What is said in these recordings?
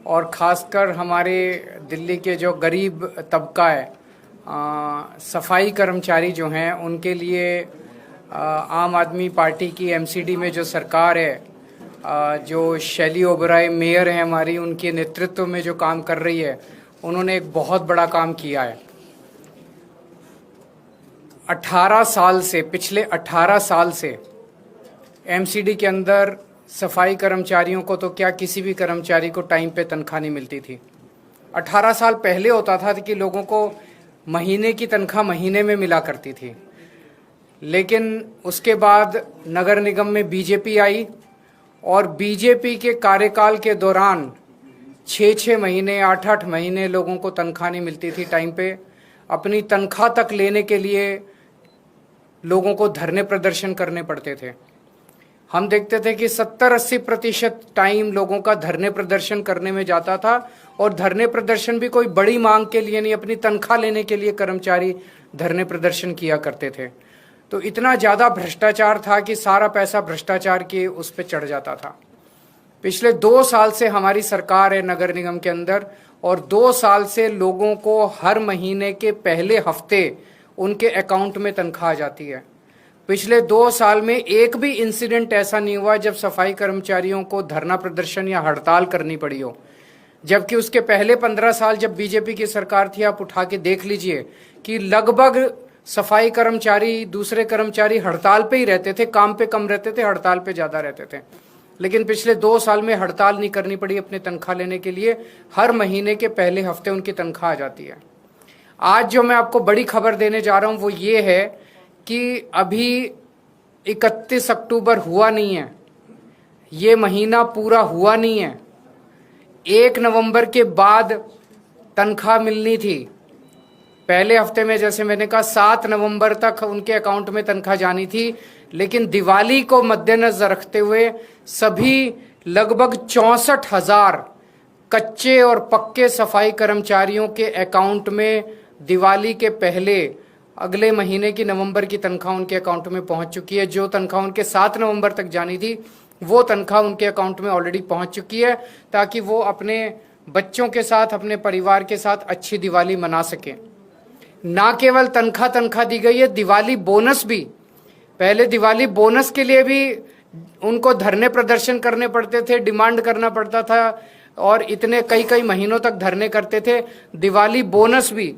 और ख़ासकर हमारे दिल्ली के जो गरीब तबका है, सफाई कर्मचारी जो हैं, उनके लिए आम आदमी पार्टी की एमसीडी में जो सरकार है, जो शैली ओबराय मेयर है हमारी, उनके नेतृत्व में जो काम कर रही है, उन्होंने एक बहुत बड़ा काम किया है। 18 साल से, पिछले 18 साल से एमसीडी के अंदर सफाई कर्मचारियों को तो क्या, किसी भी कर्मचारी को टाइम पे तनख्वाह नहीं मिलती थी। 18 साल पहले होता था कि लोगों को महीने की तनख्वाह महीने में मिला करती थी, लेकिन उसके बाद नगर निगम में बीजेपी आई और बीजेपी के कार्यकाल के दौरान 6-6 महीने, 8-8 महीने लोगों को तनख्वाह नहीं मिलती थी टाइम पे। अपनी तनख्वाह तक लेने के लिए लोगों को धरने प्रदर्शन करने पड़ते थे। हम देखते थे कि 70-80% टाइम लोगों का धरने प्रदर्शन करने में जाता था, और धरने प्रदर्शन भी कोई बड़ी मांग के लिए नहीं, अपनी तनख्वाह लेने के लिए कर्मचारी धरने प्रदर्शन किया करते थे। तो इतना ज़्यादा भ्रष्टाचार था कि सारा पैसा भ्रष्टाचार के उस पर चढ़ जाता था। पिछले 2 साल से हमारी सरकार है नगर निगम के अंदर, और 2 साल से लोगों को हर महीने के पहले हफ्ते उनके अकाउंट में तनख्वाह आ जाती है। पिछले 2 साल में एक भी इंसिडेंट ऐसा नहीं हुआ जब सफाई कर्मचारियों को धरना प्रदर्शन या हड़ताल करनी पड़ी हो। जबकि उसके पहले 15 साल जब बीजेपी की सरकार थी, आप उठा के देख लीजिए कि लगभग सफाई कर्मचारी, दूसरे कर्मचारी हड़ताल पे ही रहते थे, काम पे कम रहते थे, हड़ताल पे ज़्यादा रहते थे। लेकिन पिछले 2 साल में हड़ताल नहीं करनी पड़ी अपनी तनख्वाह लेने के लिए। हर महीने के पहले हफ्ते उनकी तनख्वाह आ जाती है। आज जो मैं आपको बड़ी खबर देने जा रहा हूँ वो ये है कि अभी 31 अक्टूबर हुआ नहीं है, ये महीना पूरा हुआ नहीं है। 1 नवंबर के बाद तनख्वाह मिलनी थी। पहले हफ्ते में, जैसे मैंने कहा, 7 नवंबर तक उनके अकाउंट में तनख्वाह जानी थी, लेकिन दिवाली को मद्देनजर रखते हुए सभी लगभग 64,000 कच्चे और पक्के सफाई कर्मचारियों के अकाउंट में दिवाली के पहले अगले महीने की नवंबर की तनख्वाह उनके अकाउंट में पहुंच चुकी है। जो तनख्वाह उनके 7 नवंबर तक जानी थी, वो तनख्वाह उनके अकाउंट में ऑलरेडी पहुंच चुकी है, ताकि वो अपने बच्चों के साथ, अपने परिवार के साथ अच्छी दिवाली मना सकें। ना केवल तनख्वाह दी गई है, दिवाली बोनस भी। पहले दिवाली बोनस के लिए भी उनको धरने प्रदर्शन करने पड़ते थे, डिमांड करना पड़ता था, और इतने कई महीनों तक धरने करते थे। दिवाली बोनस भी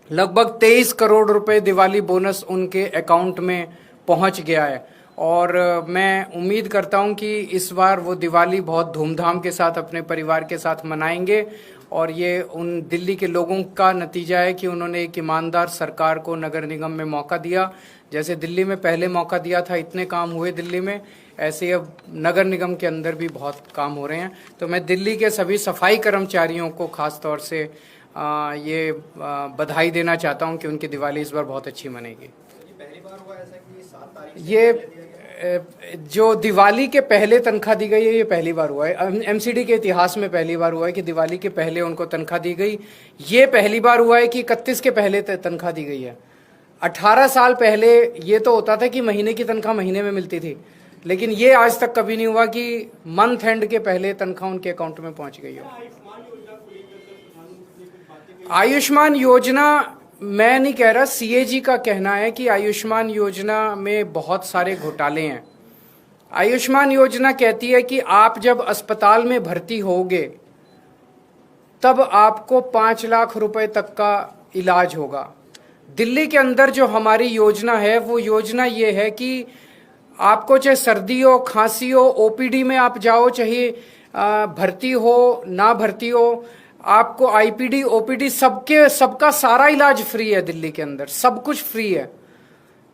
लगभग 23 करोड़ रुपए दिवाली बोनस उनके अकाउंट में पहुंच गया है। और मैं उम्मीद करता हूं कि इस बार वो दिवाली बहुत धूमधाम के साथ अपने परिवार के साथ मनाएंगे, और ये उन दिल्ली के लोगों का नतीजा है कि उन्होंने एक ईमानदार सरकार को नगर निगम में मौका दिया। जैसे दिल्ली में पहले मौका दिया था, इतने काम हुए दिल्ली में, ऐसे अब नगर निगम के अंदर भी बहुत काम हो रहे हैं। तो मैं दिल्ली के सभी सफाई कर्मचारियों को खास तौर से ये बधाई देना चाहता हूं कि उनकी दिवाली इस बार बहुत अच्छी मनेगी। पहली बार हुआ ऐसा कि 7 तारीख ये जो दिवाली के पहले तनख्वाह दी गई है, ये पहली बार हुआ है। एमसीडी के इतिहास में पहली बार हुआ है कि दिवाली के पहले उनको तनख्वाह दी गई। ये पहली बार हुआ है कि 31 के पहले तनख्वाह दी गई है। 18 साल पहले ये तो होता था कि महीने की तनख्वाह महीने में मिलती थी, लेकिन ये आज तक कभी नहीं हुआ कि मंथ एंड के पहले तनख्वाह उनके अकाउंट में पहुंच गई हो। आयुष्मान योजना मैं नहीं कह रहा, सीएजी का कहना है कि आयुष्मान योजना में बहुत सारे घोटाले हैं। आयुष्मान योजना कहती है कि आप जब अस्पताल में भर्ती होगे तब आपको 5 लाख रुपए तक का इलाज होगा। दिल्ली के अंदर जो हमारी योजना है, वो योजना ये है कि आपको चाहे सर्दी हो, खांसी हो, ओपीडी में आप जाओ, चाहे भर्ती हो ना भर्ती हो, आपको आईपीडी, ओपीडी, सबका सारा इलाज फ्री है। दिल्ली के अंदर सब कुछ फ्री है।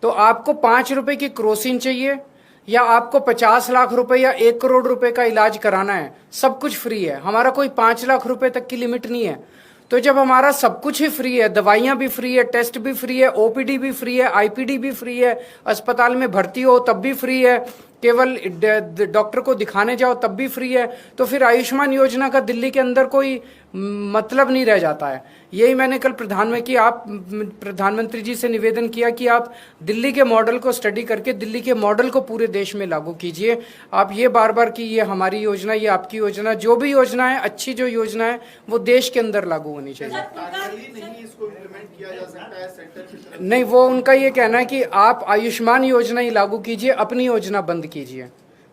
तो आपको 5 रुपए की क्रोसिन चाहिए या आपको 50 लाख रुपए या 1 करोड़ रुपए का इलाज कराना है, सब कुछ फ्री है। हमारा कोई 5 लाख रुपए तक की लिमिट नहीं है। तो जब हमारा सब कुछ ही फ्री है, दवाइयां भी फ्री है, टेस्ट भी फ्री है, ओपीडी भी फ्री है, आईपीडी भी फ्री है, अस्पताल में भर्ती हो तब भी फ्री है, केवल डॉक्टर को दिखाने जाओ तब भी फ्री है, तो फिर आयुष्मान योजना का दिल्ली के अंदर कोई मतलब नहीं रह जाता है। यही मैंने कल प्रधानमंत्री जी से निवेदन किया कि आप दिल्ली के मॉडल को स्टडी करके दिल्ली के मॉडल को पूरे देश में लागू कीजिए। आप ये बार बार कि ये हमारी योजना, ये आपकी योजना, जो भी योजना है, अच्छी जो योजना है वो देश के अंदर लागू होनी चाहिए। नहीं इसको इम्प्लीमेंट किया जा सकता है सेंटर की तरफ? नहीं, वो उनका ये कहना है कि आप आयुष्मान योजना ही लागू कीजिए, अपनी योजना बंद कीजिए।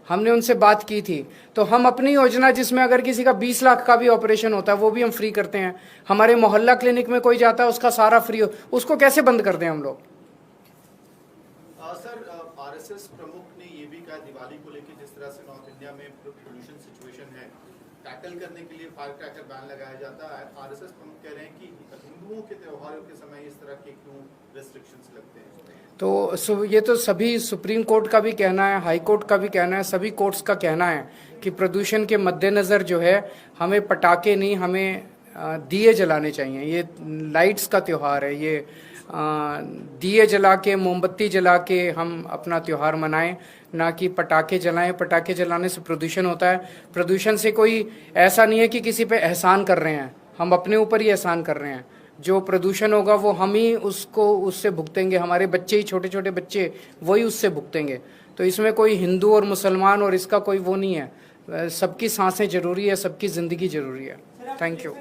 हमने उनसे बात की थी, तो हम अपनी योजना जिसमें अगर किसी का 20 लाख का भी ऑपरेशन होता है वो भी हम फ्री करते हैं। हमारे मोहल्ला क्लिनिक में कोई जाता है उसका सारा फ्री हो, उसको कैसे बंद कर दें हम लोग? सर आरएसएस प्रमुख ने ये भी कहा दिवाली को लेकर जिस तरह से नॉर्थ इंडिया में पोल्यूशन सिचुएशन है, टैकल करने के लिए फायर क्रैकर बैन लगाया जाता है। आरएसएस प्रमुख कह रहे हैं कि हिंदुओं के त्योहारों के समय इस तरह के क्यों रेस्ट्रिक्शंस लगते हैं? तो ये तो सभी सुप्रीम कोर्ट का भी कहना है, हाई कोर्ट का भी कहना है, सभी कोर्ट्स का कहना है कि प्रदूषण के मद्देनज़र जो है हमें पटाखे नहीं, हमें दिए जलाने चाहिए। ये लाइट्स का त्यौहार है, ये दिए जला के, मोमबत्ती जला के हम अपना त्यौहार मनाएं, ना कि पटाखे जलाएं। पटाखे जलाने से प्रदूषण होता है। प्रदूषण से कोई ऐसा नहीं है कि किसी पे एहसान कर रहे हैं, हम अपने ऊपर ही एहसान कर रहे हैं। जो प्रदूषण होगा वो हम ही उससे भुगतेंगे, हमारे बच्चे ही, छोटे छोटे बच्चे वही उससे भुगतेंगे। तो इसमें कोई हिंदू और मुसलमान और इसका कोई वो नहीं है। सबकी सांसें जरूरी है, सबकी ज़िंदगी जरूरी है। Thank you.